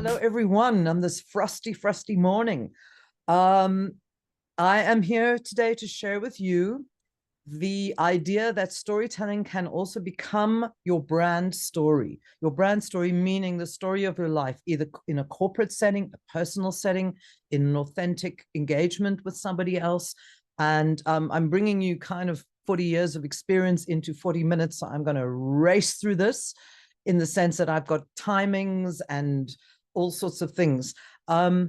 Hello, everyone, on this frosty morning. I am here today to share with you the idea that storytelling can also become your brand story. Your brand story meaning the story of your life, either in a corporate setting, a personal setting, in an authentic engagement with somebody else. And I'm bringing you kind of 40 years of experience into 40 minutes. So I'm going to race through this in the sense that I've got timings and all sorts of things. I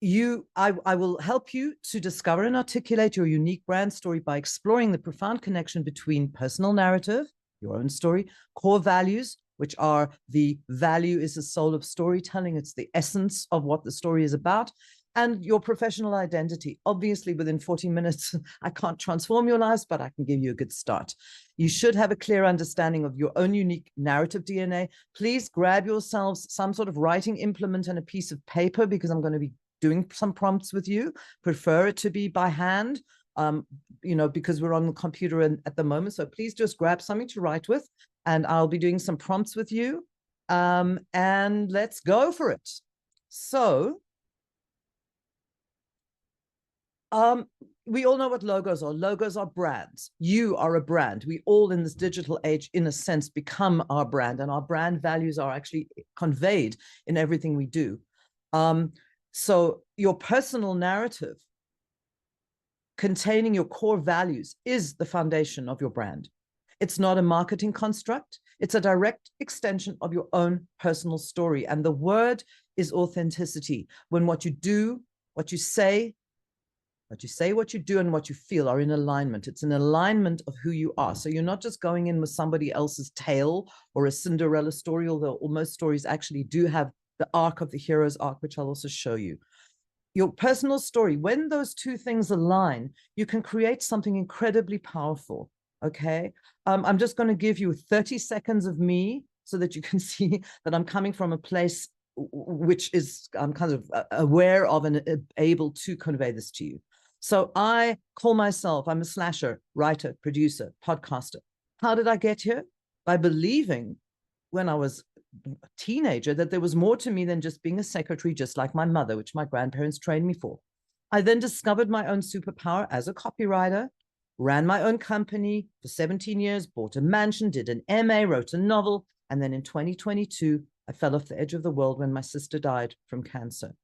will help you to discover and articulate your unique brand story by exploring the profound connection between personal narrative, your own story, core values, which are the value is the soul of storytelling. It's the essence of what the story is about, and your professional identity. Obviously, within 40 minutes, I can't transform your lives, but I can give you a good start. You should have a clear understanding of your own unique narrative DNA. Please grab yourselves some sort of writing implement and a piece of paper, because I'm going to be doing some prompts with you. Prefer it to be by hand, because we're on the computer at the moment. So please just grab something to write with, and I'll be doing some prompts with you. And let's go for it. So, we all know what logos are. Logos are brands. You are a brand. We all in this digital age, in a sense, become our brand, and our brand values are actually conveyed in everything we do. So your personal narrative containing your core values is the foundation of your brand. It's not a marketing construct. It's a direct extension of your own personal story. And the word is authenticity. When what you do, what you say, what you do, and what you feel are in alignment. It's an alignment of who you are. So you're not just going in with somebody else's tale or a Cinderella story, although most stories actually do have the arc of the hero's arc, which I'll also show you. Your personal story, when those two things align, you can create something incredibly powerful, okay? I'm just going to give you 30 seconds of me so that you can see that I'm coming from a place which is I'm kind of aware of and able to convey this to you. So I call myself, I'm a slasher, writer, producer, podcaster. How did I get here? By believing when I was a teenager that there was more to me than just being a secretary, just like my mother, which my grandparents trained me for. I then discovered my own superpower as a copywriter, ran my own company for 17 years, bought a mansion, did an MA, wrote a novel, and then in 2022, I fell off the edge of the world when my sister died from cancer.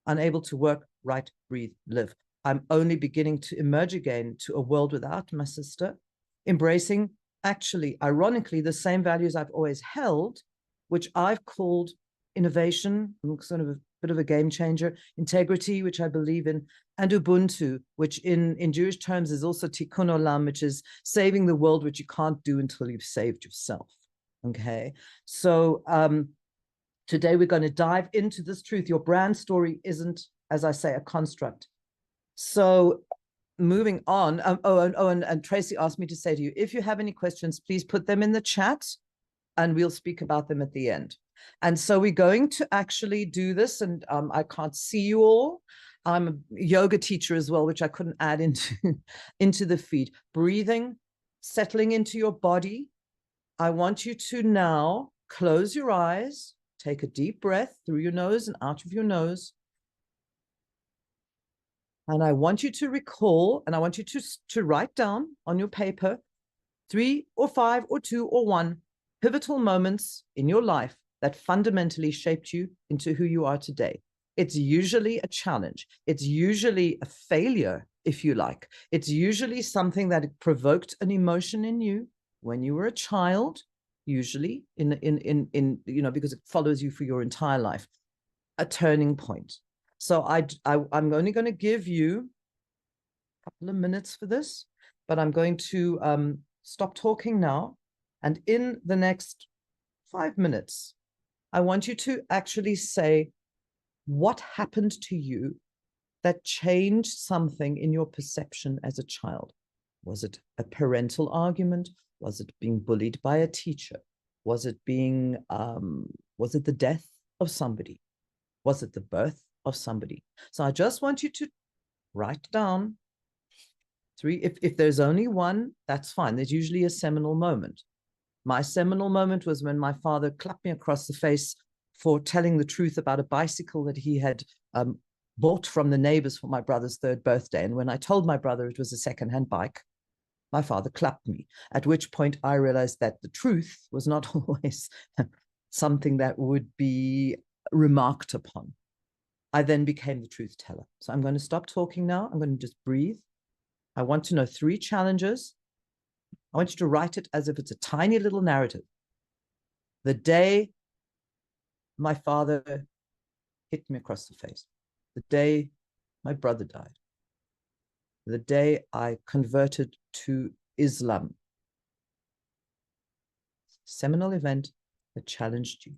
Unable to work, write, breathe, live. I'm only beginning to emerge again to a world without my sister, embracing, actually, ironically, the same values I've always held, which I've called innovation, sort of a bit of a game changer, integrity, which I believe in, and Ubuntu, which in Jewish terms is also tikkun olam, which is saving the world, which you can't do until you've saved yourself. Okay, so today we're going to dive into this truth. Your brand story isn't, as I say, a construct. So moving on, and Tracy asked me to say to you, if you have any questions, please put them in the chat and we'll speak about them at the end. And so we're going to actually do this, and I can't see you all. I'm a yoga teacher as well, which I couldn't add into the feed. Breathing, settling into your body. I want you to now close your eyes, take a deep breath through your nose and out of your nose. And I want you to recall, and I want you to write down on your paper 3 or 5 or 2 or 1 pivotal moments in your life that fundamentally shaped you into who you are today. It's usually a challenge. It's usually a failure, if you like. It's usually something that provoked an emotion in you when you were a child, usually because it follows you for your entire life. A turning point. So I'm only going to give you a couple of minutes for this, but I'm going to stop talking now. And in the next 5 minutes, I want you to actually say what happened to you that changed something in your perception as a child. Was it a parental argument? Was it being bullied by a teacher? Was it the death of somebody? Was it the birth of somebody? So I just want you to write down 3. If there's only one, that's fine. There's usually a seminal moment. My seminal moment was when my father clapped me across the face for telling the truth about a bicycle that he had bought from the neighbors for my brother's 3rd birthday. And when I told my brother it was a secondhand bike, my father clapped me, at which point I realized that the truth was not always something that would be remarked upon. I then became the truth teller. So I'm going to stop talking now. I'm going to just breathe. I want to know 3 challenges. I want you to write it as if it's a tiny little narrative. The day my father hit me across the face, the day my brother died, the day I converted to Islam. Seminal event that challenged you.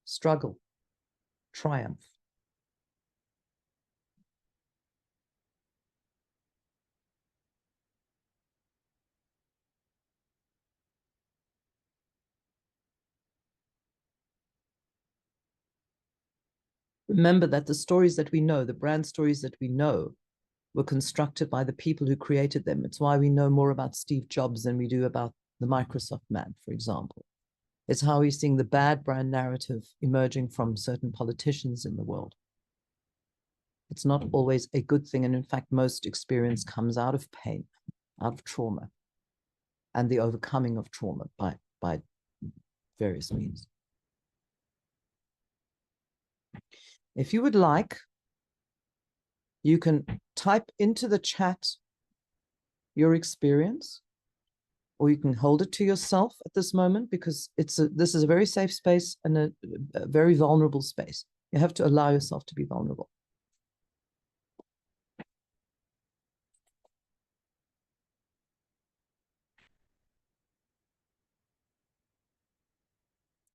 Struggle, triumph. Remember that the stories that we know, the brand stories that we know, were constructed by the people who created them. It's why we know more about Steve Jobs than we do about the Microsoft man, for example. It's how we're seeing the bad brand narrative emerging from certain politicians in the world. It's not always a good thing. And in fact, most experience comes out of pain, out of trauma, and the overcoming of trauma by various means. If you would like, you can type into the chat your experience, or you can hold it to yourself at this moment, because this is a very safe space and a very vulnerable space. You have to allow yourself to be vulnerable.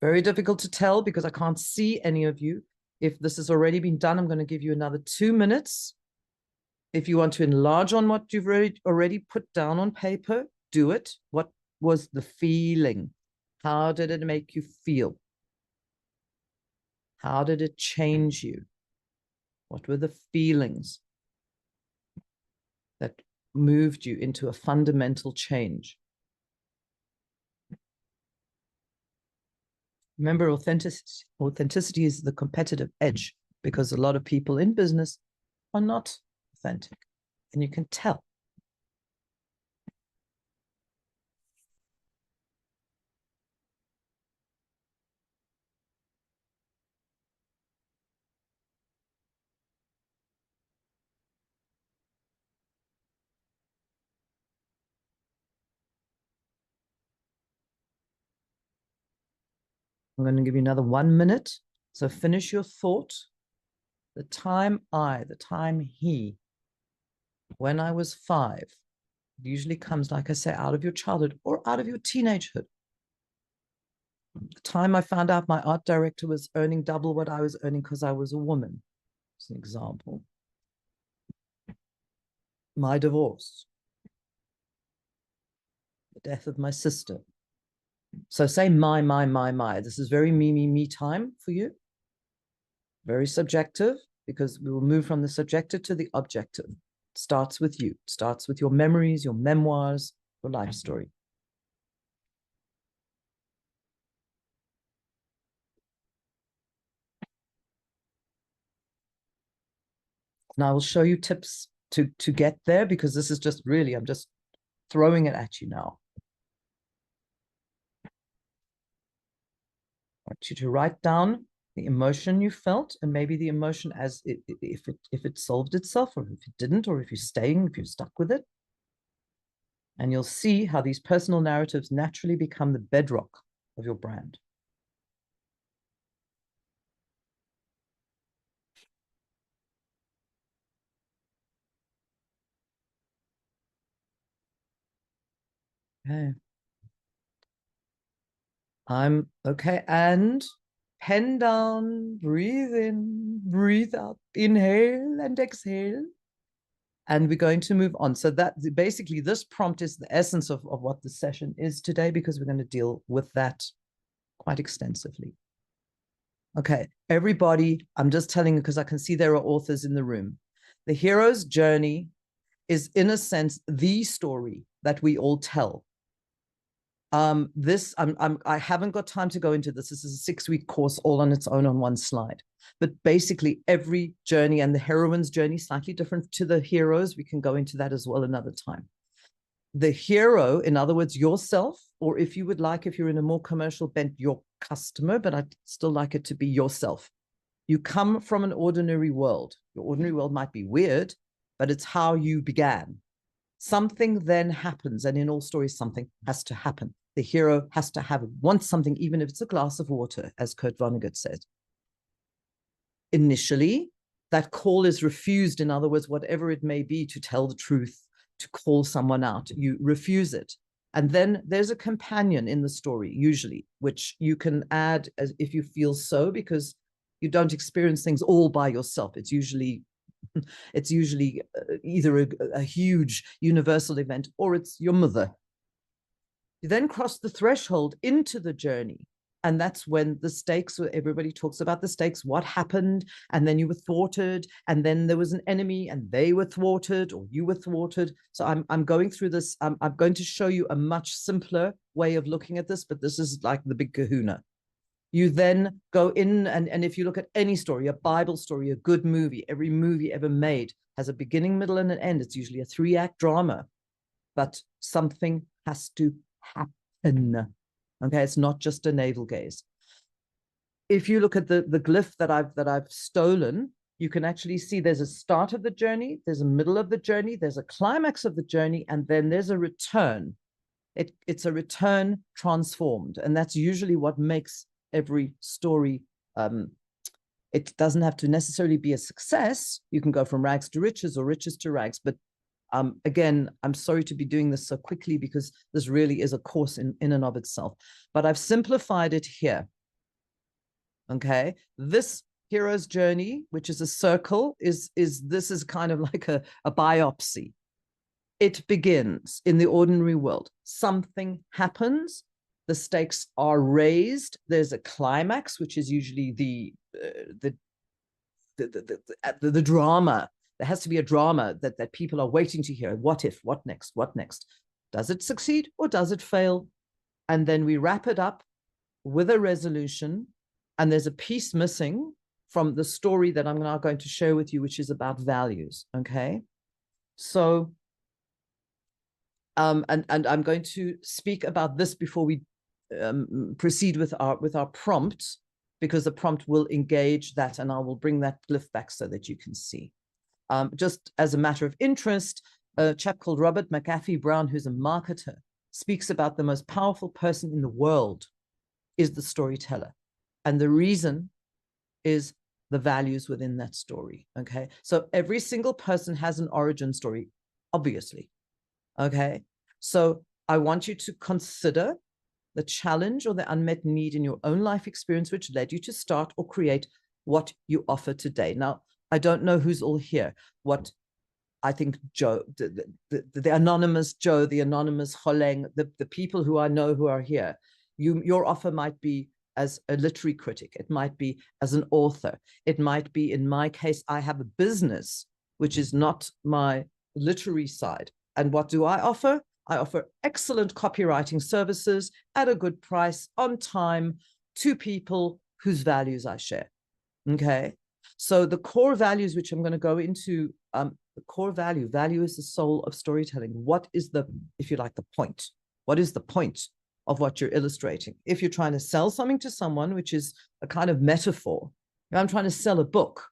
Very difficult to tell because I can't see any of you. If this has already been done, I'm going to give you another 2 minutes. If you want to enlarge on what you've already put down on paper, do it. What was the feeling? How did it make you feel? How did it change you? What were the feelings that moved you into a fundamental change? Remember, authenticity is the competitive edge, because a lot of people in business are not authentic, and you can tell. I'm going to give you another 1 minute. So finish your thought. The time he, when I was 5, it usually comes, like I say, out of your childhood or out of your teenagehood. The time I found out my art director was earning double what I was earning because I was a woman, as an example. My divorce. The death of my sister. So say my. This is very me time for you. Very subjective, because we will move from the subjective to the objective. It starts with you. It starts with your memories, your memoirs, your life story. And I will show you tips to get there, because this is just really, I'm just throwing it at you now. I want you to write down the emotion you felt, and maybe the emotion as if it solved itself, or if it didn't, or if you're stuck with it. And you'll see how these personal narratives naturally become the bedrock of your brand. Okay. I'm okay. And pen down, breathe in, breathe out, inhale and exhale. And we're going to move on. So that basically this prompt is the essence of what the session is today, because we're going to deal with that quite extensively. Okay, everybody, I'm just telling you because I can see there are authors in the room. The hero's journey is, in a sense, the story that we all tell. I haven't got time to go into this. This is a 6-week course all on its own on one slide. But basically, every journey, and the heroine's journey slightly different to the heroes. We can go into that as well another time. The hero, in other words, yourself, or if you would like, if you're in a more commercial bent, your customer, but I'd still like it to be yourself. You come from an ordinary world. Your ordinary world might be weird, but it's how you began. Something then happens, and in all stories, something has to happen. The hero has to want something, even if it's a glass of water, as Kurt Vonnegut said. Initially, that call is refused. In other words, whatever it may be, to tell the truth, to call someone out, you refuse it. And then there's a companion in the story, usually, which you can add as if you feel so, because you don't experience things all by yourself. It's usually either a huge universal event, or it's your mother. You then cross the threshold into the journey. And that's when the stakes, everybody talks about the stakes, what happened, and then you were thwarted, and then there was an enemy, and they were thwarted, or you were thwarted. So I'm going through this. I'm going to show you a much simpler way of looking at this, but this is like the big kahuna. You then go in, and if you look at any story, a Bible story, a good movie, every movie ever made has a beginning, middle, and an end. It's usually a 3-act drama, but something has to happen. Okay, it's not just a navel gaze. If you look at the glyph that I've stolen, you can actually see there's a start of the journey, there's a middle of the journey, there's a climax of the journey, and then there's a return. It's a return transformed, and that's usually what makes every story. It doesn't have to necessarily be a success. You can go from rags to riches or riches to rags, but again, I'm sorry to be doing this so quickly because this really is a course in and of itself, but I've simplified it here. Okay, this hero's journey, which is a circle, this is kind of like a biopsy. It begins in the ordinary world. Something happens. The stakes are raised. There's a climax, which is usually the drama. There has to be a drama that people are waiting to hear. What if? What next? What next? Does it succeed or does it fail? And then we wrap it up with a resolution. And there's a piece missing from the story that I'm now going to share with you, which is about values. Okay, so and I'm going to speak about this before we proceed with our prompt, because the prompt will engage that, and I will bring that glyph back so that you can see. Just as a matter of interest, a chap called Robert McAfee Brown, who's a marketer, speaks about the most powerful person in the world is the storyteller. And the reason is the values within that story, okay? So every single person has an origin story, obviously, okay? So I want you to consider the challenge or the unmet need in your own life experience which led you to start or create what you offer today. Now, I don't know who's all here. What I think Joe, the anonymous Joe, the anonymous Holeng, the people who I know who are here, your offer might be as a literary critic. It might be as an author. It might be, in my case, I have a business, which is not my literary side. And what do I offer? I offer excellent copywriting services at a good price, on time, to people whose values I share. Okay. So the core values, which I'm going to go into, the core value is the soul of storytelling. What is the, if you like, the point? What is the point of what you're illustrating? If you're trying to sell something to someone, which is a kind of metaphor, I'm trying to sell a book.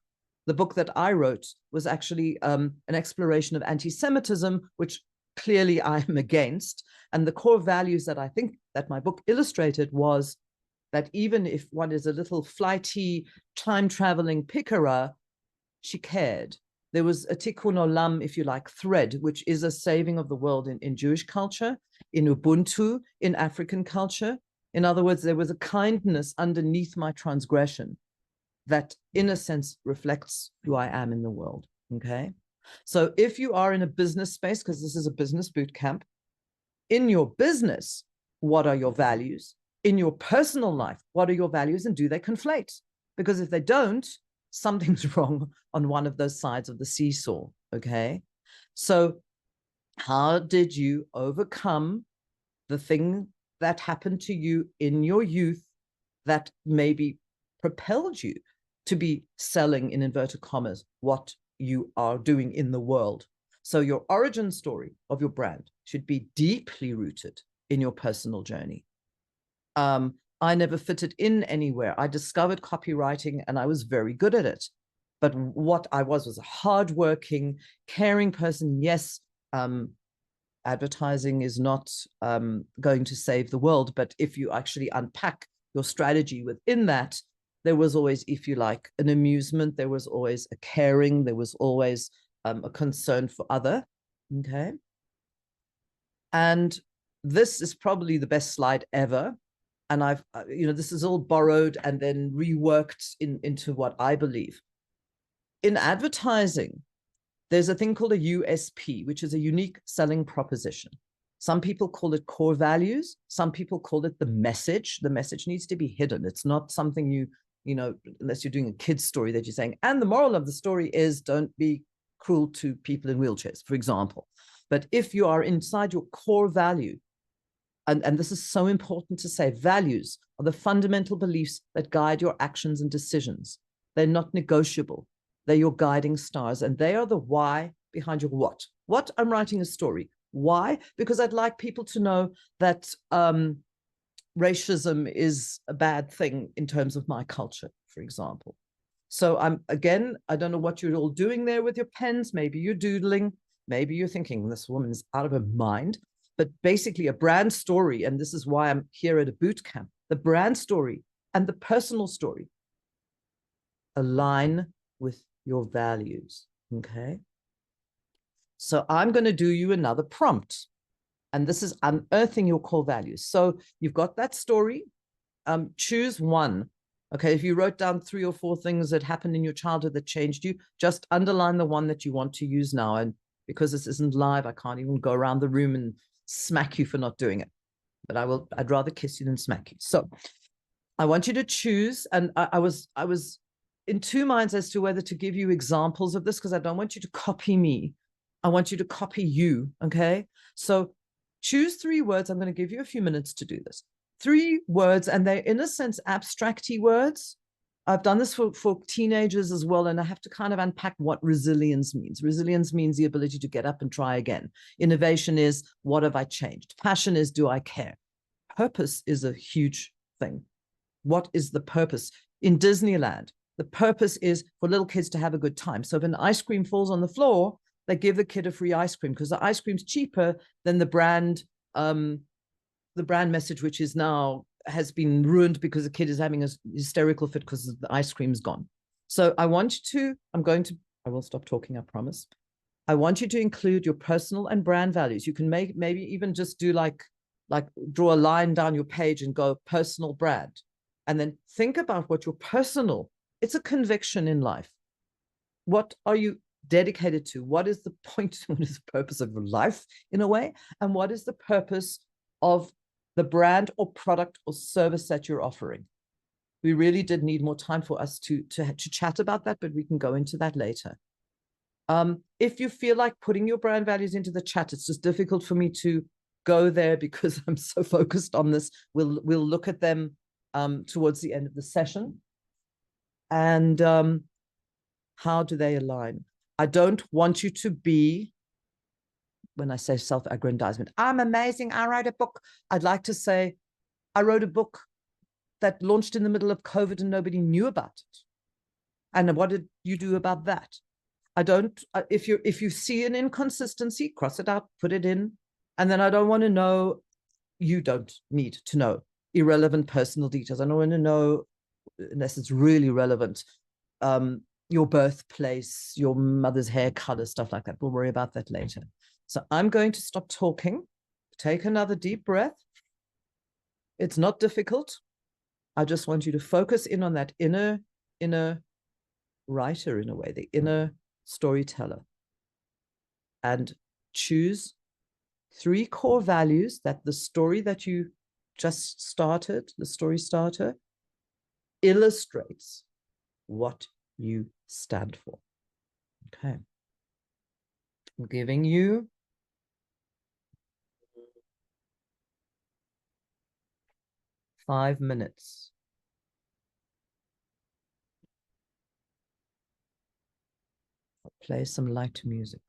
The book that I wrote was actually an exploration of anti-Semitism, which clearly I am against. And the core values that I think that my book illustrated was that even if one is a little flighty, time-traveling pickera, she cared. There was a tikkun olam, if you like, thread, which is a saving of the world in Jewish culture, in Ubuntu, in African culture. In other words, there was a kindness underneath my transgression that, in a sense, reflects who I am in the world, okay? So if you are in a business space, because this is a business boot camp, in your business, what are your values? In your personal life, what are your values, and do they conflate? Because if they don't, something's wrong on one of those sides of the seesaw. Okay. So how did you overcome the thing that happened to you in your youth that maybe propelled you to be selling, in inverted commas, what you are doing in the world? So your origin story of your brand should be deeply rooted in your personal journey. I never fitted in anywhere. I discovered copywriting and I was very good at it. But what I was a hardworking, caring person. Yes, advertising is not going to save the world, but if you actually unpack your strategy within that, there was always, if you like, an amusement, there was always a caring, there was always a concern for other. Okay. And this is probably the best slide ever. And I've, this is all borrowed and then reworked into what I believe. In advertising, there's a thing called a USP, which is a unique selling proposition. Some people call it core values. Some people call it the message. The message needs to be hidden. It's not something unless you're doing a kid's story that you're saying, and the moral of the story is don't be cruel to people in wheelchairs, for example. But if you are inside your core value, and this is so important to say, values are the fundamental beliefs that guide your actions and decisions. They're not negotiable. They're your guiding stars, and they are the why behind your what. What? I'm writing a story. Why? Because I'd like people to know that racism is a bad thing in terms of my culture, for example. So I don't know what you're all doing there with your pens. Maybe you're doodling. Maybe you're thinking, this woman's out of her mind. But basically a brand story, and this is why I'm here at a boot camp, the brand story and the personal story align with your values, okay? So I'm going to do you another prompt, and this is unearthing your core values. So you've got that story, choose one. Okay, if you wrote down 3 or 4 things that happened in your childhood that changed you, just underline the one that you want to use now. And because this isn't live, I can't even go around the room and smack you for not doing it. But I'd rather kiss you than smack you. So I want you to choose. And I was in 2 minds as to whether to give you examples of this, because I don't want you to copy me. I want you to copy you. Okay. So choose 3 words. I'm going to give you a few minutes to do this. 3 words, and they're in a sense abstracty words. I've done this for teenagers as well, and I have to kind of unpack what resilience means. Resilience means the ability to get up and try again. Innovation is, what have I changed? Passion is, do I care? Purpose is a huge thing. What is the purpose? In Disneyland, the purpose is for little kids to have a good time. So if an ice cream falls on the floor, they give the kid a free ice cream because the ice cream's cheaper than the brand message, which is now has been ruined because the kid is having a hysterical fit because the ice cream's gone. So I want you to, I will stop talking, I promise. I want you to include your personal and brand values. You can maybe even just do like draw a line down your page and go personal brand. And then think about what your personal, it's a conviction in life. What are you dedicated to? What is the point? What is the purpose of your life in a way? And what is the purpose of the brand or product or service that you're offering? We really did need more time for us to chat about that, but we can go into that later. If you feel like putting your brand values into the chat, it's just difficult for me to go there because I'm so focused on this. We'll look at them towards the end of the session. And how do they align? I don't want you to be, when I say self-aggrandizement, I'm amazing, I wrote a book. I'd like to say, I wrote a book that launched in the middle of COVID and nobody knew about it. And what did you do about that? I don't, if you see an inconsistency, cross it out, put it in. And then I don't want to know, you don't need to know irrelevant personal details. I don't want to know, unless it's really relevant, your birthplace, your mother's hair color, stuff like that. We'll worry about that later. So I'm going to stop talking. Take another deep breath. It's not difficult. I just want you to focus in on that inner writer, in a way, the inner storyteller, and choose 3 core values that the story that you just started, the story starter, illustrates. what you stand for. Okay. I'm giving you 5 minutes. I'll play some light music.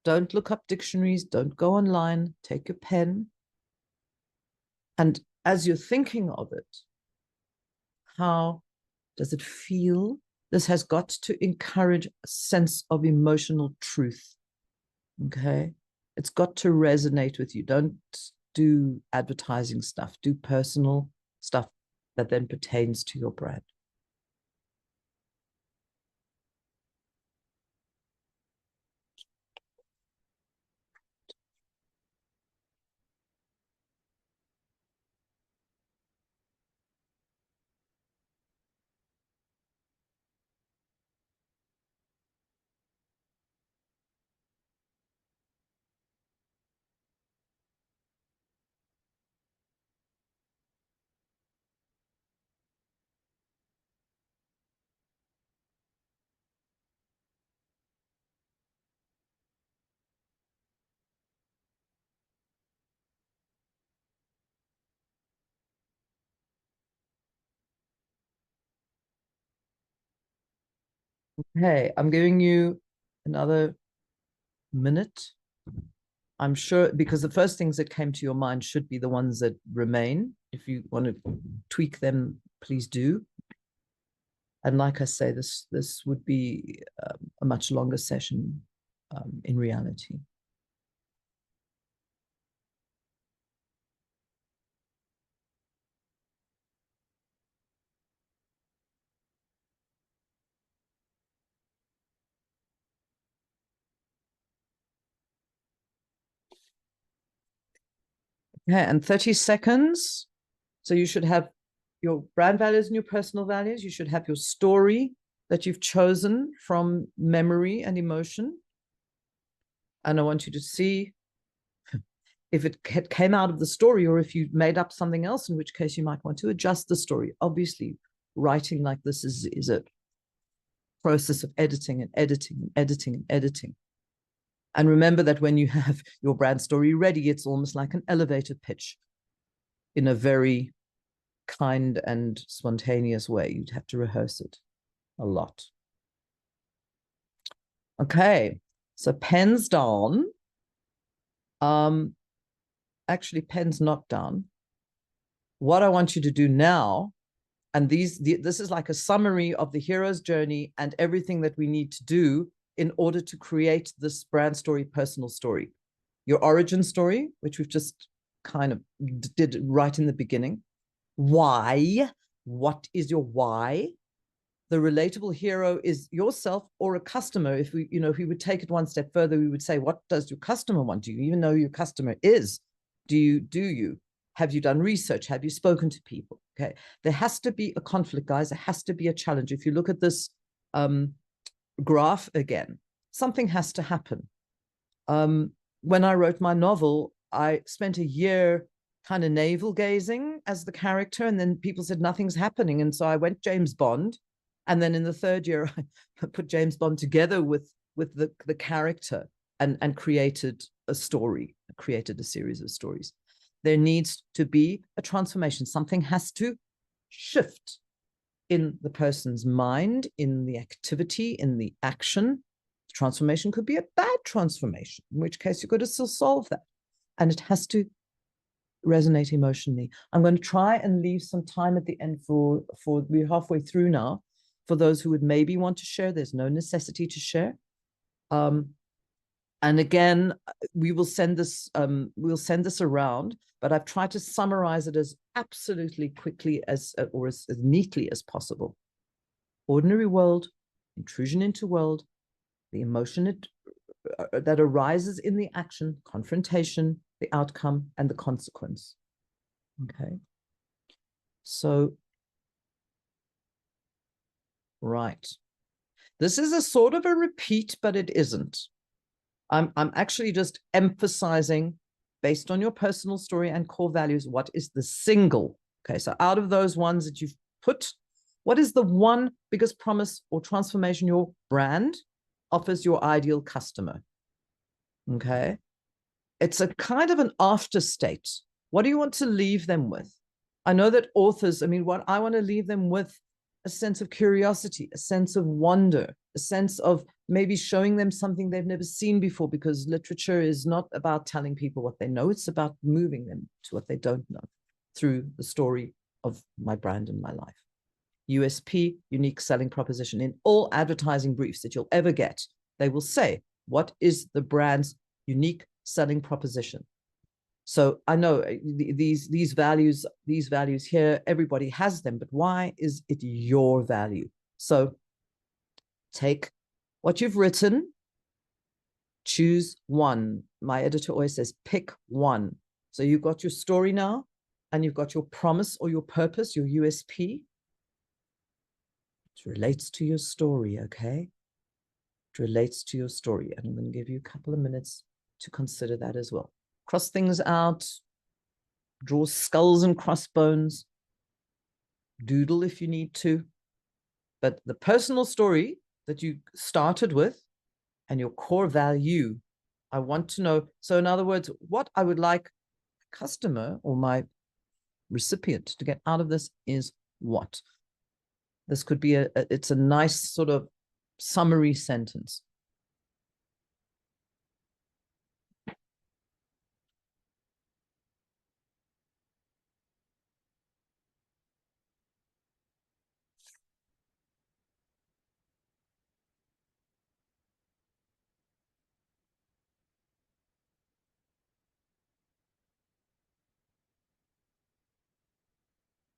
Don't look up dictionaries. Don't go online. Take your pen. And as you're thinking of it, how does it feel? This has got to encourage a sense of emotional truth. Okay. It's got to resonate with you. Don't do advertising stuff. Do personal stuff that then pertains to your brand. Hey, I'm giving you another minute. I'm sure, because the first things that came to your mind should be the ones that remain. If you want to tweak them, please do. And like I say, this would be a much longer session in reality. Okay, and 30 seconds. So you should have your brand values and your personal values. You should have your story that you've chosen from memory and emotion. And I want you to see if it came out of the story or if you made up something else, in which case you might want to adjust the story. Obviously, writing like this is a process of editing and editing and editing and editing. And remember that when you have your brand story ready, it's almost like an elevator pitch in a very kind and spontaneous way. You'd have to rehearse it a lot. Okay, so pens down. Actually, pens not down. What I want you to do now, and this is like a summary of the hero's journey and everything that we need to do in order to create this brand story, personal story. Your origin story, which we've just kind of did right in the beginning. Why? What is your why? The relatable hero is yourself or a customer. If we would take it one step further, we would say, what does your customer want? Do you even know who your customer is? Do you? Have you done research? Have you spoken to people? Okay. There has to be a conflict, guys. There has to be a challenge. If you look at this graph again, something has to happen. When I wrote my novel, I spent a year kind of navel gazing as the character, and then people said nothing's happening. And so I went James Bond. And then in the third year, I put James Bond together with the character and created a story, created a series of stories. There needs to be a transformation. Something has to shift in the person's mind, in the activity, in the action. The transformation could be a bad transformation, in which case you've got to still solve that. And it has to resonate emotionally. I'm going to try and leave some time at the end for we're halfway through now. For those who would maybe want to share, there's no necessity to share. And again, we will send this. We'll send this around, but I've tried to summarize it as absolutely quickly as neatly as possible. Ordinary world, intrusion into world, the emotion that arises in the action, confrontation, the outcome, and the consequence. Okay. So, right. This is a sort of a repeat, but it isn't. I'm actually just emphasizing, based on your personal story and core values, what is the single. Okay, so out of those ones that you've put, what is the one biggest promise or transformation your brand offers your ideal customer? Okay, it's a kind of an after state. What do you want to leave them with? I know that authors, I mean, what I want to leave them with, a sense of curiosity, a sense of wonder, a sense of maybe showing them something they've never seen before, because literature is not about telling people what they know. It's about moving them to what they don't know through the story of my brand and my life. USP, unique selling proposition. In all advertising briefs that you'll ever get, they will say, what is the brand's unique selling proposition? So I know these values here, everybody has them, but why is it your value? So take what you've written, choose one. My editor always says, pick one. So you've got your story now, and you've got your promise or your purpose, your USP. It relates to your story, okay? It relates to your story. And I'm going to give you a couple of minutes to consider that as well. Cross things out, draw skulls and crossbones, doodle if you need to. But the personal story that you started with and your core value, I want to know. So in other words, what I would like a customer or my recipient to get out of this is what? This could be it's a nice sort of summary sentence.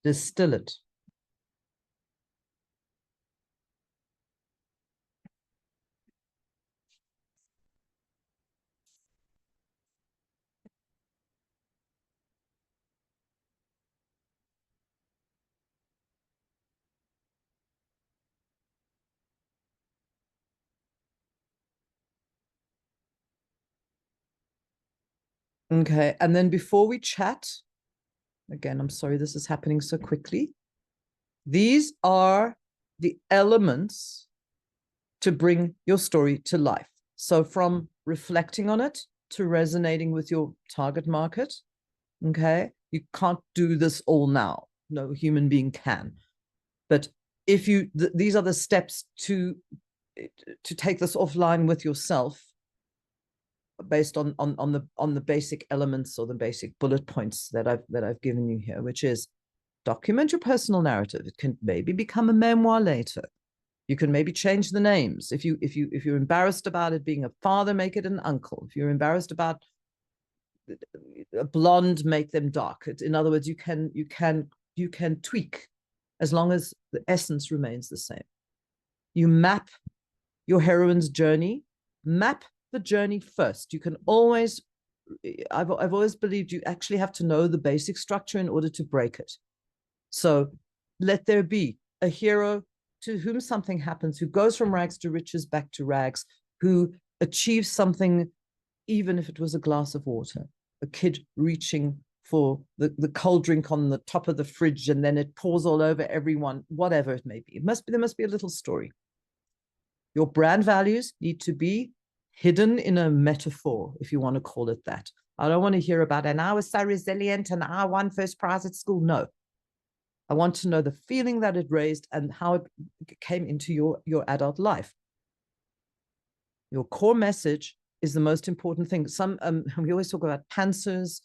Distill it. Okay. And then before we chat, again, I'm sorry this is happening so quickly. These are the elements to bring your story to life. So from reflecting on it to resonating with your target market, okay? You can't do this all now. No human being can. But if you, these are the steps to take this offline with yourself based on the basic elements or the basic bullet points that I've given you here, which is document your personal narrative. It can maybe become a memoir later. You can maybe change the names. If you're embarrassed about it being a father, make it an uncle. If you're embarrassed about a blonde, make them dark. In other words, you can tweak as long as the essence remains the same. You map your heroine's journey. Map the journey first. You can always, I've always believed you actually have to know the basic structure in order to break it. So let there be a hero to whom something happens, who goes from rags to riches, back to rags, who achieves something, even if it was a glass of water, a kid reaching for the cold drink on the top of the fridge and then it pours all over everyone, whatever it may be. There must be a little story. Your brand values need to be hidden in a metaphor, if you want to call it that. I don't want to hear about, and I was so resilient and I won first prize at school. No. I want to know the feeling that it raised and how it came into your adult life. Your core message is the most important thing. We always talk about pantsers,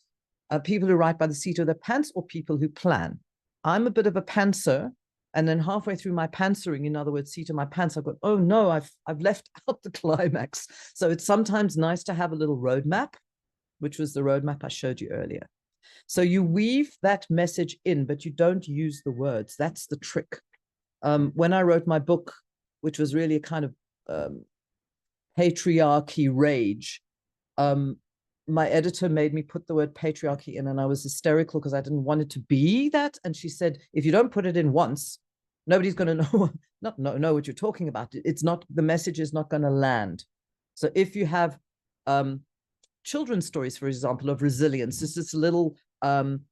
people who write by the seat of their pants, or people who plan. I'm a bit of a pantser, and then halfway through my pantsering, in other words, seat of my pants, I've got, oh no, I've left out the climax. So it's sometimes nice to have a little roadmap, which was the roadmap I showed you earlier. So you weave that message in, but you don't use the words. That's the trick. When I wrote my book, which was really a kind of patriarchy rage, my editor made me put the word patriarchy in, and I was hysterical because I didn't want it to be that. And she said, if you don't put it in once, nobody's going to know what you're talking about. It's not, the message is not going to land. So if you have children's stories, for example, of resilience, there's this little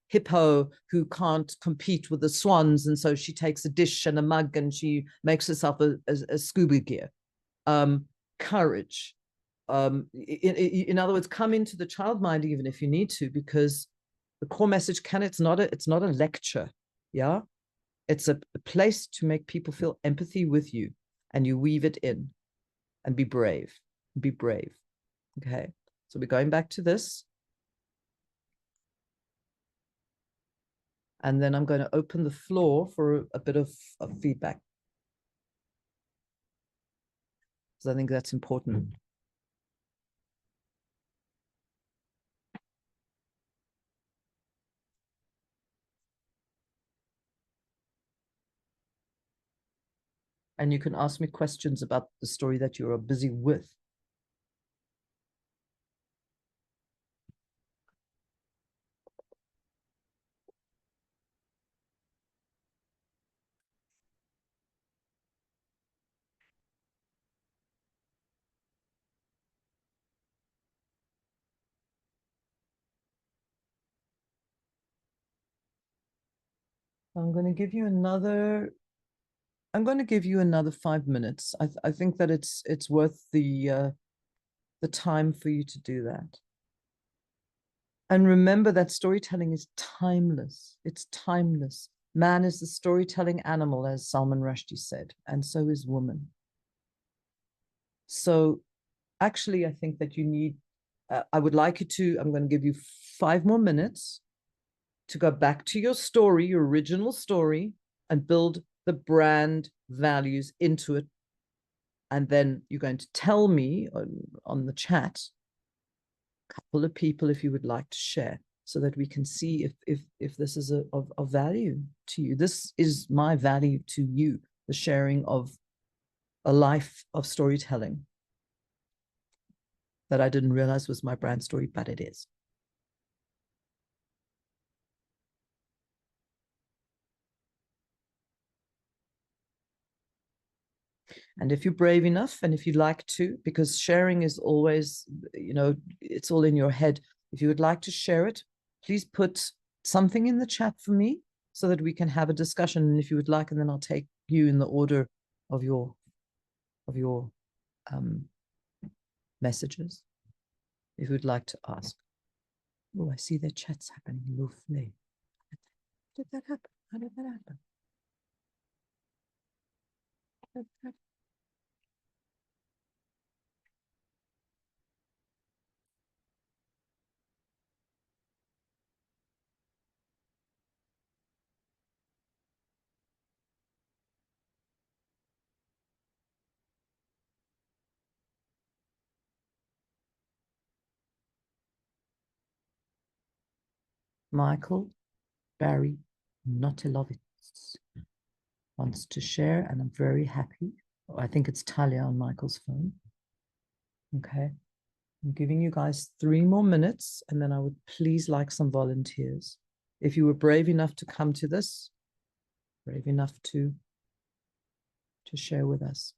hippo who can't compete with the swans, and so she takes a dish and a mug and she makes herself a scuba gear. Courage. In other words, come into the child mind even if you need to, because the core message it's not a lecture. Yeah, it's a place to make people feel empathy with you, and you weave it in, and be brave. Okay, so we're going back to this, and then I'm going to open the floor for a bit of feedback, because I think that's important. And you can ask me questions about the story that you're busy with. I'm going to give you another 5 minutes. I think that it's worth the time for you to do that. And remember that storytelling is timeless. It's timeless. Man is the storytelling animal, as Salman Rushdie said, and so is woman. So actually, I think that you need, I would like you to, I'm going to give you 5 more minutes to go back to your story, your original story, and build the brand values into it. And then you're going to tell me on the chat, a couple of people, if you would like to share, so that we can see if this is of value to you. This is my value to you, the sharing of a life of storytelling that I didn't realize was my brand story, but it is. And if you're brave enough, and if you'd like to, because sharing is always, it's all in your head. If you would like to share it, please put something in the chat for me so that we can have a discussion. And if you would like, and then I'll take you in the order of your messages, if you'd like to ask. Oh, I see the chat's happening. Lovely. How did that happen? How did that happen? Michael Barry Notilovitz wants to share, and I'm very happy. I think it's Talia on Michael's phone. Okay. I'm giving you guys 3 more minutes, and then I would please like some volunteers. If you were brave enough to come to this, brave enough to share with us.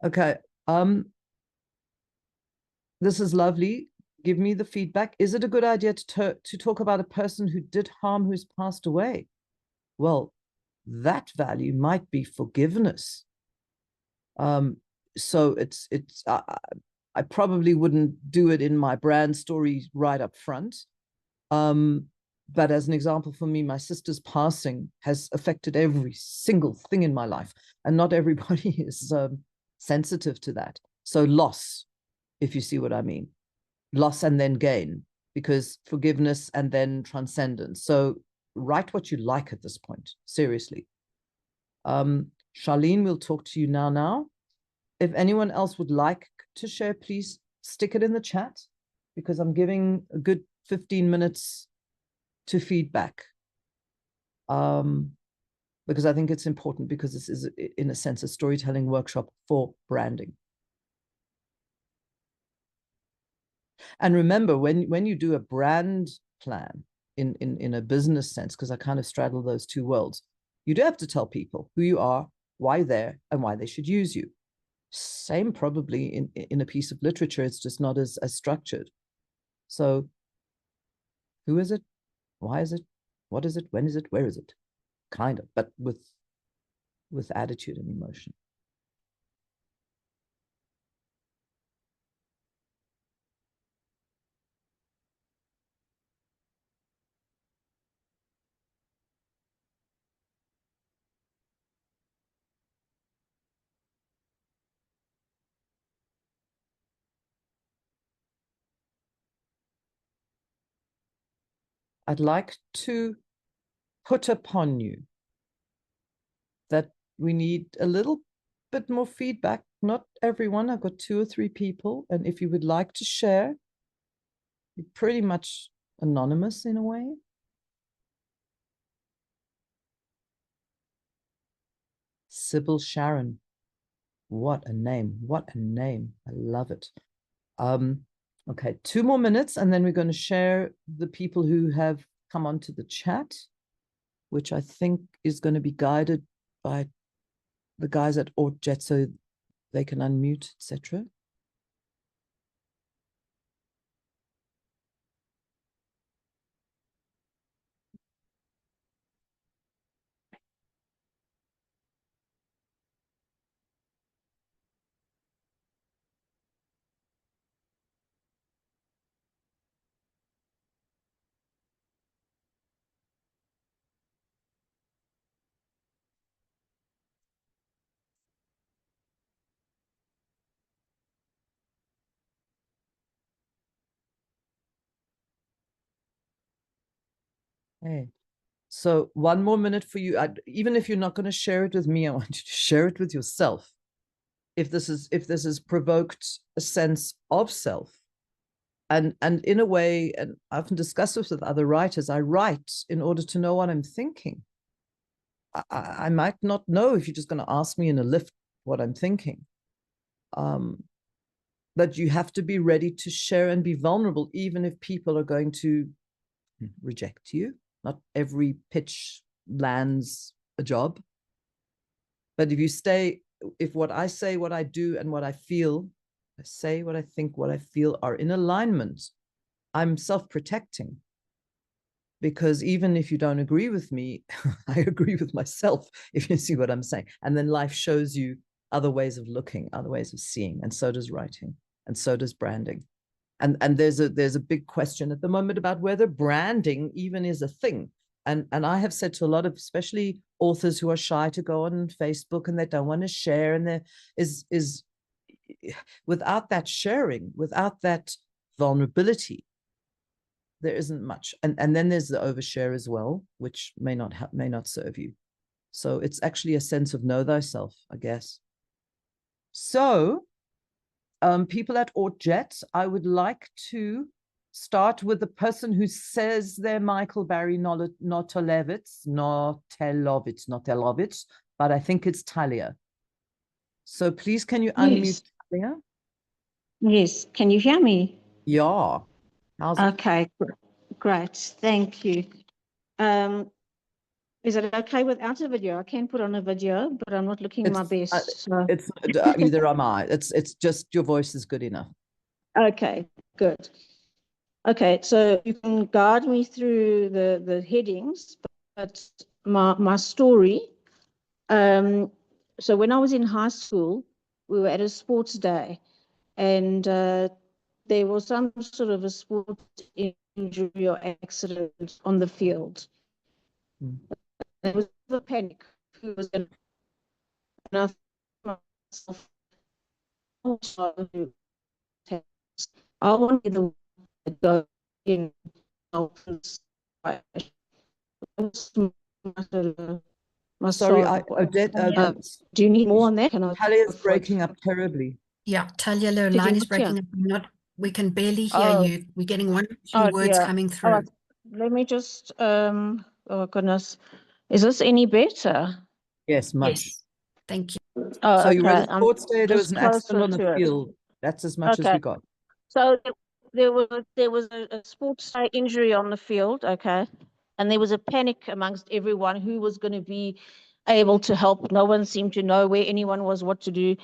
Okay. This is lovely. Give me the feedback. Is it a good idea to talk about a person who did harm, who's passed away? Well, that value might be forgiveness. So I probably wouldn't do it in my brand story right up front. But as an example, for me, my sister's passing has affected every single thing in my life, and not everybody is sensitive to that. So loss, if you see what I mean, loss and then gain, because forgiveness and then transcendence. So write what you like at this point, seriously. Charlene, we'll talk to you now. If anyone else would like to share, please stick it in the chat, because I'm giving a good 15 minutes to feedback. because I think it's important, because this is, in a sense, a storytelling workshop for branding. And remember, when you do a brand plan in a business sense, because I kind of straddle those two worlds, you do have to tell people who you are, why you're there, and why they should use you. Same probably in a piece of literature, it's just not as structured. So who is it? Why is it? What is it? When is it? Where is it? Kind of, but with attitude and emotion. I'd like to put upon you that we need a little bit more feedback. Not everyone, I've got 2 or 3 people. And if you would like to share, you're pretty much anonymous in a way. Sybil Sharon. What a name. What a name. I love it. Okay, 2 more minutes, and then we're going to share the people who have come onto the chat, which I think is going to be guided by the guys at ORT Jet, so they can unmute, etc. Hey, so 1 more minute for you. Even if you're not going to share it with me, I want you to share it with yourself. If this is provoked a sense of self, and in a way, and I often discuss this with other writers, I write in order to know what I'm thinking. I might not know if you're just going to ask me in a lift what I'm thinking. But you have to be ready to share and be vulnerable, even if people are going to reject you. Not every pitch lands a job. But if you stay, if what I say, what I do, and what I feel, I say, what I think, what I feel are in alignment, I'm self-protecting. Because even if you don't agree with me, I agree with myself, if you see what I'm saying. And then life shows you other ways of looking, other ways of seeing, and so does writing, and so does branding. And there's a big question at the moment about whether branding even is a thing. And I have said to a lot of, especially authors who are shy to go on Facebook and they don't want to share, and there is without that sharing, without that vulnerability, there isn't much. And then there's the overshare as well, which may not serve you. So it's actually a sense of know thyself, I guess. So people at ORT Jet, I would like to start with the person who says they're Michael Barry Notelovitz, but I think it's Talia. So please, can you unmute Talia? Yes. Can you hear me? Yeah. How's it? Okay, great. Thank you. Is it okay without a video? I can put on a video, but I'm not looking my best. So. It's either am I. It's just your voice is good enough. Okay, good. Okay, so you can guide me through the headings, but my story. So when I was in high school, we were at a sports day, and there was some sort of a sports injury or accident on the field. There was a panic. Who was going to myself? I want to be the one to go in. Sorry, do you need more on that? Talia is breaking up terribly. Yeah, Talia, your line is breaking up. We can barely hear you. We're getting 1 or 2 words coming through. Let me just, oh goodness. Is this any better? Yes, much. Yes. Thank you. Oh, So you were okay. at the I'm sports day, there was just an accident closer on the to it. field. That's as much as Okay. we got. So there was a sports day injury on the field, okay, and there was a panic amongst everyone who was going to be able to help. No one seemed to know where anyone was, what to do,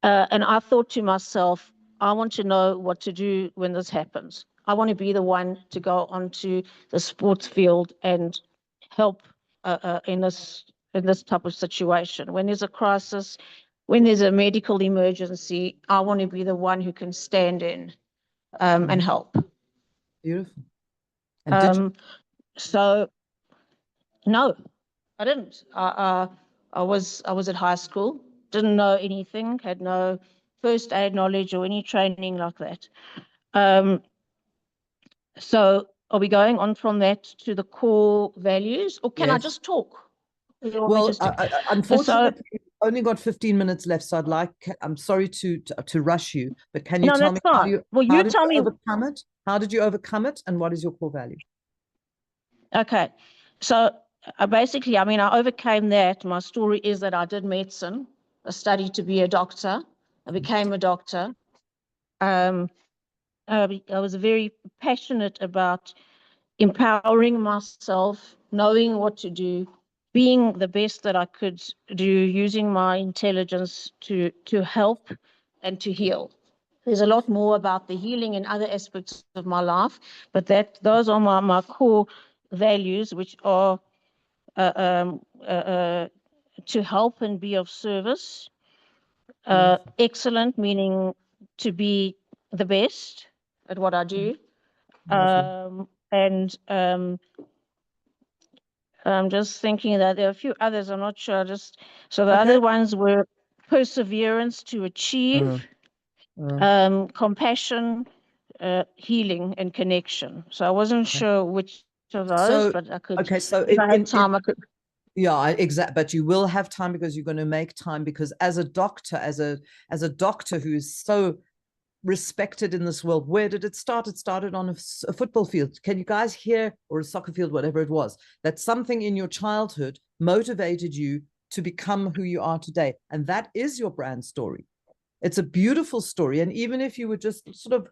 and I thought to myself, I want to know what to do when this happens. I want to be the one to go onto the sports field and help in this type of situation. When there's a crisis, when there's a medical emergency, I want to be the one who can stand in and help. Beautiful. And did you? So no, I didn't. I was at high school, didn't know anything, had no first aid knowledge or any training like that. So are we going on from that to the core values, or can I Yes. just talk? Well, So unfortunately, we've only got 15 minutes left, so I'm sorry to rush you, but can you no, tell me that's fine. Well, how you did tell me. overcome it? How did you overcome it, and what is your core value? Okay, so basically, I mean, I overcame that. My story is that I did medicine, I studied to be a doctor. I became a doctor. I was very passionate about empowering myself, knowing what to do, being the best that I could do, using my intelligence to help and to heal. There's a lot more about the healing in other aspects of my life, but those are my core values, which are to help and be of service. Excellent, meaning to be the best at what I do. And I'm just thinking that there are a few others, I'm not sure. So the other ones were perseverance to achieve, compassion, healing, and connection. So I wasn't sure which of those, but I could. Okay, so if I had time, I could. Yeah, exactly. But you will have time because you're going to make time, because as a doctor, as a doctor who is so respected in this world, where did it start? It started on a football field. Can you guys hear, or a soccer field, whatever it was, that something in your childhood motivated you to become who you are today? And that is your brand story. It's a beautiful story. And even if you would just sort of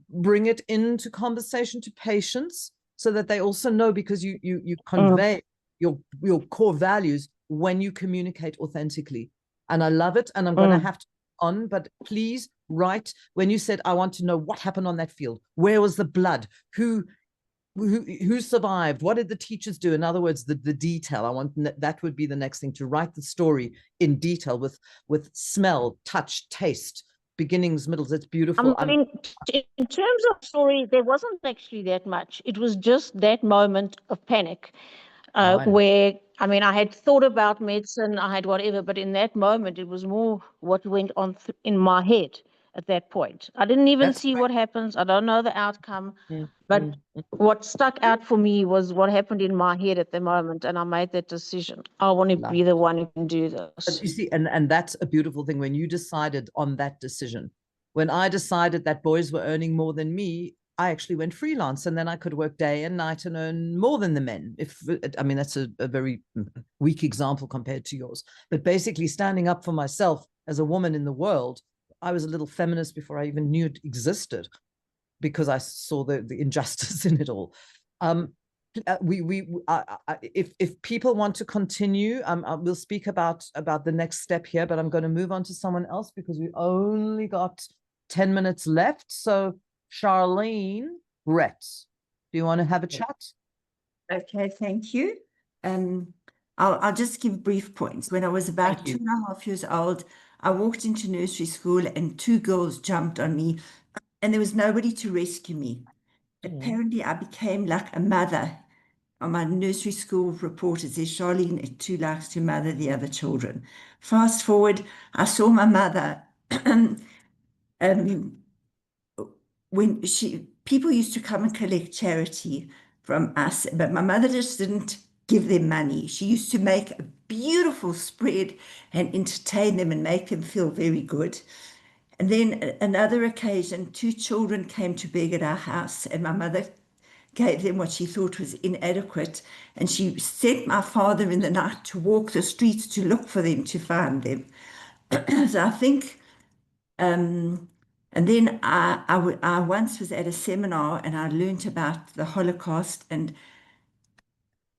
bring it into conversation to patients so that they also know, because you convey your core values when you communicate authentically. And I love it. And I'm going to have to on, but please write when you said, I want to know what happened on that field. Where was the blood? Who survived? What did the teachers do? In other words, the detail. I want that would be the next thing, to write the story in detail with smell, touch, taste, beginnings, middles. It's beautiful. I mean, in terms of story, there wasn't actually that much. It was just that moment of panic where, I mean, I had thought about medicine, I had whatever, but in that moment, it was more what went on in my head at that point. I didn't even see what happens. I don't know the outcome, but what stuck out for me was what happened in my head at the moment, and I made that decision. I want to be the one who can do this. But you see, and that's a beautiful thing. When you decided on that decision, when I decided that boys were earning more than me, I actually went freelance, and then I could work day and night and earn more than the men. I mean, that's a very weak example compared to yours, but basically standing up for myself as a woman in the world. I was a little feminist before I even knew it existed, because I saw the injustice in it all. If people want to continue, we'll speak about the next step here, but I'm going to move on to someone else because we only got 10 minutes left. So Charlene Brett, do you want to have a chat? Okay, thank you. I'll just give brief points. When I was about 2.5 years old, I walked into nursery school and 2 girls jumped on me, and there was nobody to rescue me. Apparently, I became like a mother. On my nursery school report, it says Charlene too likes to mother the other children. Fast forward, I saw my mother when people used to come and collect charity from us, but my mother just didn't give them money. She used to make a beautiful spread and entertain them and make them feel very good. And then another occasion, 2 children came to beg at our house, and my mother gave them what she thought was inadequate. And she sent my father in the night to walk the streets to look for them, to find them. So I think, and then I once was at a seminar and I learned about the Holocaust, and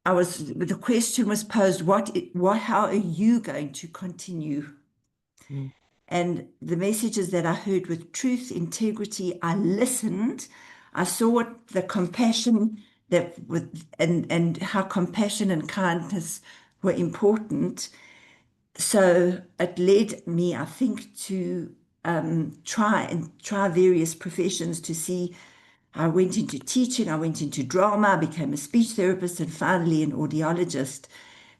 the question was posed, how are you going to continue? Mm. And the messages that I heard with truth, integrity, I listened. I saw the compassion and how compassion and kindness were important. So it led me, I think, to try various professions to see. I went into teaching, I went into drama, I became a speech therapist, and finally an audiologist,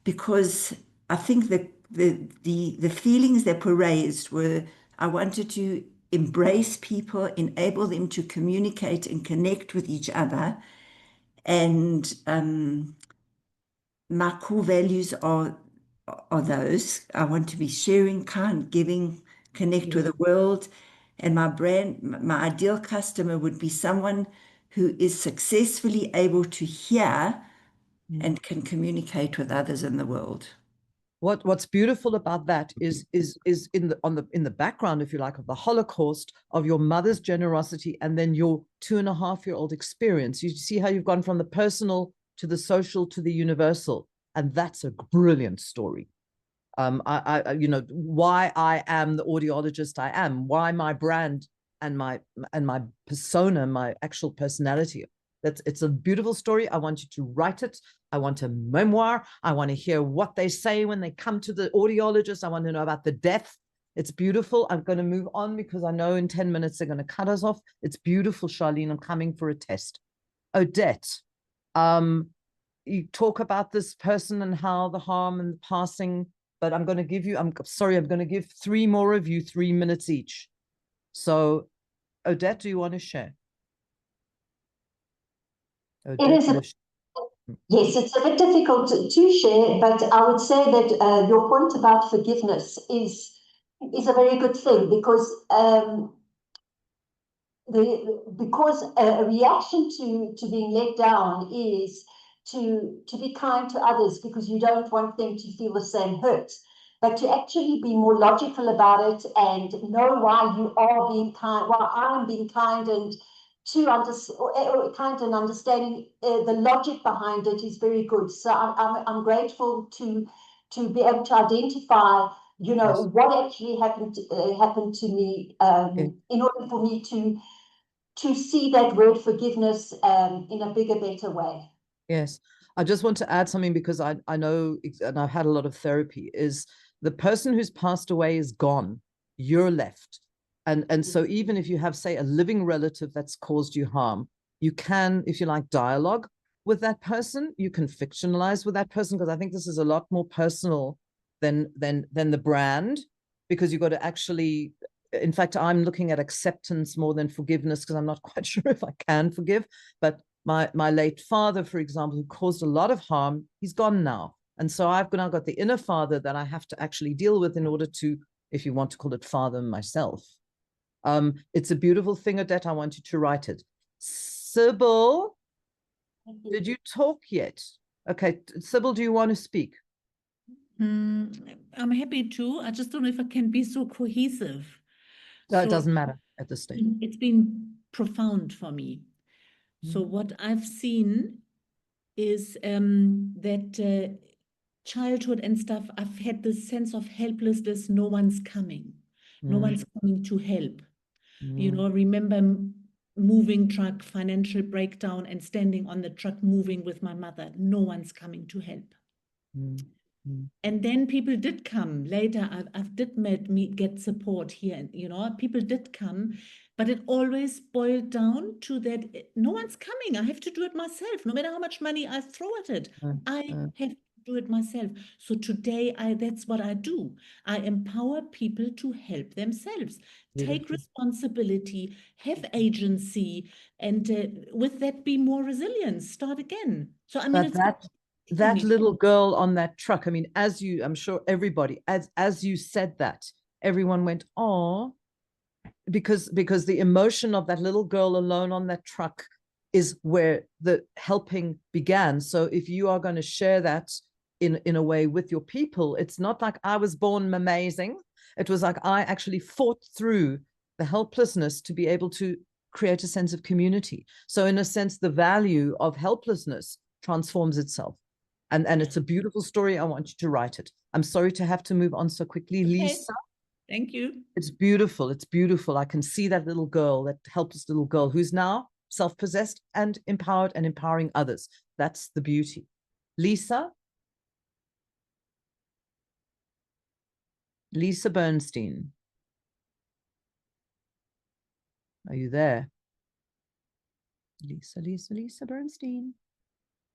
because I think that the feelings that were raised were, I wanted to embrace people, enable them to communicate and connect with each other. And my core values are those. I want to be sharing, kind, giving, connect with the world. And my ideal customer would be someone who is successfully able to hear and can communicate with others in the world. What's beautiful about that is in the background, if you like, of the Holocaust, of your mother's generosity, and then your 2.5-year-old experience. You see how you've gone from the personal to the social to the universal, and that's a brilliant story. You know, why I am the audiologist I am, why my brand and my persona, my actual personality. It's a beautiful story. I want you to write it. I want a memoir. I want to hear what they say when they come to the audiologist. I want to know about the death. It's beautiful. I'm going to move on because I know in 10 minutes they're going to cut us off. It's beautiful, Charlene. I'm coming for a test. Odette, you talk about this person and how the harm and the passing, but I'm going to give you, I'm going to give 3 more of you 3 minutes each. So, Odette, do you want to share? Odette, yes, it's a bit difficult to share, but I would say that your point about forgiveness is a very good thing, because a reaction to being let down is to be kind to others, because you don't want them to feel the same hurt. But to actually be more logical about it and know why you are being kind, why I'm being kind, and kind and understanding the logic behind it is very good. So I'm grateful to be able to identify, you know, yes, what actually happened to me, in order for me to see that word forgiveness in a bigger, better way. Yes. I just want to add something, because I know, and I've had a lot of therapy, is the person who's passed away is gone. You're left. And so even if you have, say, a living relative that's caused you harm, you can, if you like, dialogue with that person. You can fictionalize with that person, because I think this is a lot more personal than the brand, because you've got to actually, in fact, I'm looking at acceptance more than forgiveness, because I'm not quite sure if I can forgive. But my late father, for example, who caused a lot of harm, he's gone now. And so I've now got the inner father that I have to actually deal with in order to, if you want to call it, father myself. It's a beautiful thing, Odette. I want you to write it. Sybil, did you talk yet? Okay, Sybil, do you want to speak? I'm happy to. I just don't know if I can be so cohesive. No, it doesn't matter at this stage. It's been profound for me. So what I've seen is that childhood and stuff, I've had this sense of helplessness. No one's coming. No one's coming to help. You know, remember moving truck, financial breakdown, and standing on the truck moving with my mother. No one's coming to help. And then people did come later. I did get support here. You know, people did come, but it always boiled down to that no one's coming. I have to do it myself. No matter how much money I throw at it, I have to do it myself. So today, that's what I do. I empower people to help themselves, take responsibility, have agency, and with that, be more resilient, start again. So, I mean, that little girl on that truck, I mean, I'm sure everybody, as you said that, everyone went, oh, because the emotion of that little girl alone on that truck, is where the helping began. So if you are going to share that in a way with your people, it's not like I was born amazing. It was like I actually fought through the helplessness to be able to create a sense of community. So in a sense, the value of helplessness transforms itself. And it's a beautiful story. I want you to write it. I'm sorry to have to move on so quickly. Okay. Lisa. Thank you. It's beautiful. It's beautiful. I can see that little girl, that helpless little girl who's now self-possessed and empowered and empowering others. That's the beauty. Lisa. Lisa Bernstein. Are you there? Lisa Bernstein.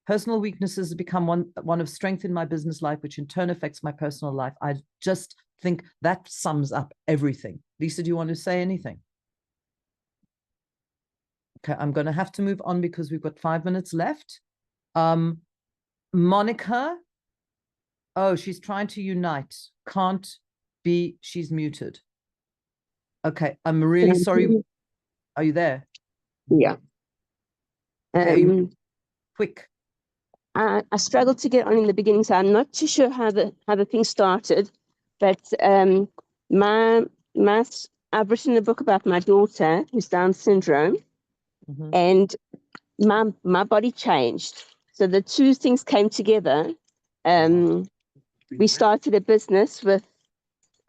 Personal weaknesses have become one of strength in my business life, which in turn affects my personal life. I just think that sums up everything. Lisa, do you want to say anything? Okay, I'm going to have to move on because we've got 5 minutes left. Monica. Oh, she's trying to unite. Can't be, she's muted. Okay, I'm really sorry. Are you there? Yeah. Okay, quick. I struggled to get on in the beginning, so I'm not too sure how the thing started. But I've written a book about my daughter who's Down syndrome, and my body changed. So the two things came together. We started a business with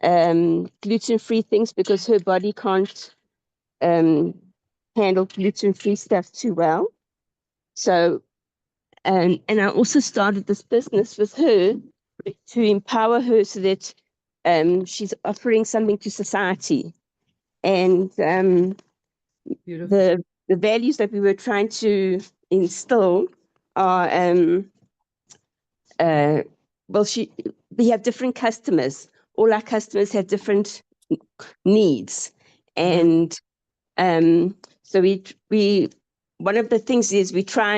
gluten-free things because her body can't handle gluten-free stuff too well. So, and I also started this business with her to empower her so that she's offering something to society. And the values that we were trying to instill are, we have different customers. All our customers have different needs. And so we one of the things is we try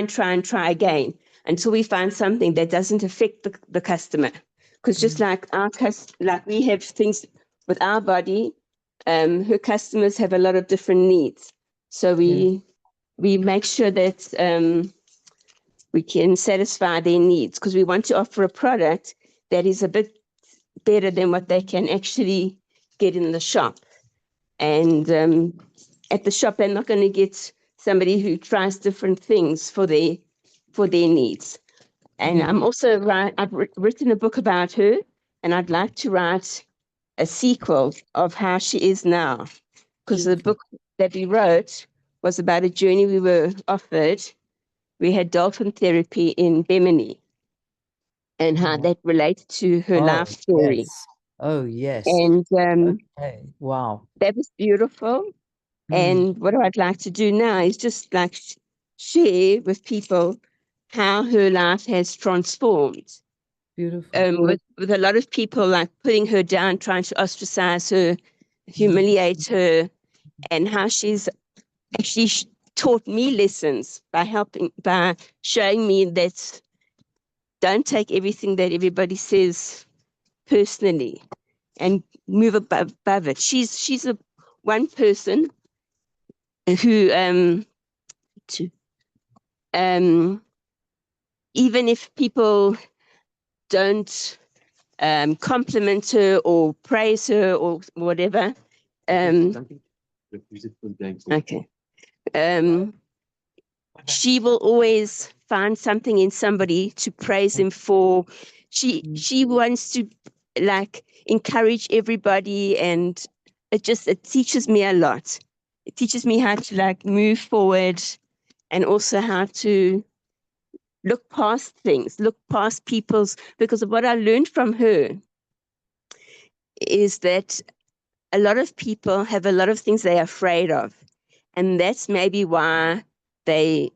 again until we find something that doesn't affect the customer. Because just like like we have things with our body, her customers have a lot of different needs. So we make sure that we can satisfy their needs, because we want to offer a product that is a bit better than what they can actually get in the shop. And at the shop, they're not going to get somebody who tries different things for their needs. And I'm also I've written a book about her, and I'd like to write a sequel of how she is now, because the book that we wrote was about a journey we were offered. We had dolphin therapy in Bimini, and how that related to her life story. Yes. Oh, yes. And okay. Wow. that was beautiful. And what I'd like to do now is just like share with people how her life has transformed. Beautiful. With a lot of people like putting her down, trying to ostracize her, humiliate her, and how she's actually taught me lessons by showing me that don't take everything that everybody says personally and move above it. She's one person who even if people don't compliment her or praise her or whatever, okay, she will always find something in somebody to praise him for. She wants to like encourage everybody, and it teaches me a lot. It teaches me how to like move forward, and also how to look past things, look past people's, because of what I learned from her is that a lot of people have a lot of things they're afraid of. And that's maybe why they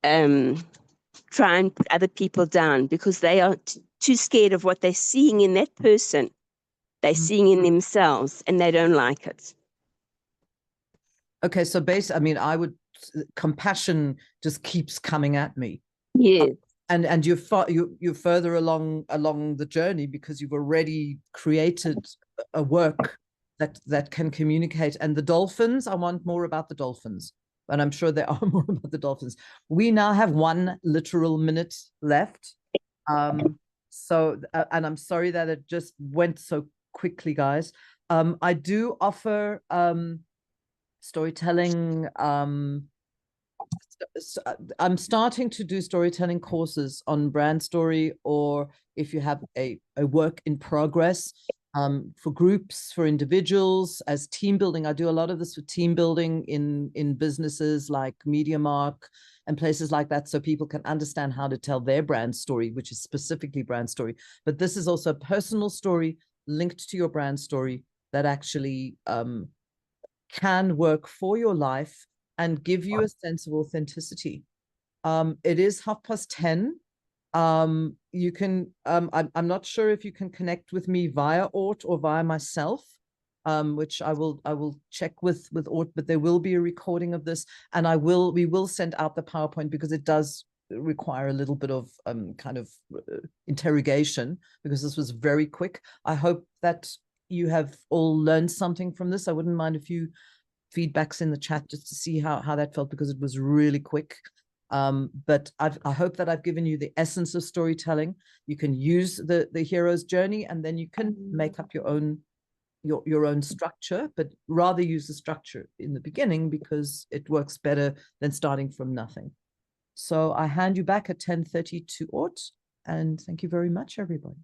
try and put other people down, because they are too scared of what they're seeing in that person. They're seeing in themselves, and they don't like it. Okay, so basically, I mean, compassion just keeps coming at me. Yes. And you're further along the journey because you've already created a work that can communicate. And the dolphins, I want more about the dolphins. and I'm sure there are more about the dolphins. We now have 1 literal minute left. So, and I'm sorry that it just went so quickly, guys. I do offer storytelling. I'm starting to do storytelling courses on brand story, or if you have a work in progress, for groups, for individuals, as team building. I do a lot of this for team building in businesses like MediaMark and places like that, so people can understand how to tell their brand story, which is specifically brand story. But this is also a personal story linked to your brand story that actually can work for your life and give you a sense of authenticity. It is 10:30. You can, I'm not sure if you can connect with me via ORT or via myself, which I will check with ORT, but there will be a recording of this, and we will send out the PowerPoint, because it does require a little bit of kind of interrogation, because this was very quick. I hope that you have all learned something from this. I wouldn't mind a few feedbacks in the chat just to see how that felt, because it was really quick. But I hope that I've given you the essence of storytelling. You can use the hero's journey, and then you can make up your own structure, but rather use the structure in the beginning, because it works better than starting from nothing. So I hand you back at 10:30 to ORT, and thank you very much, everybody.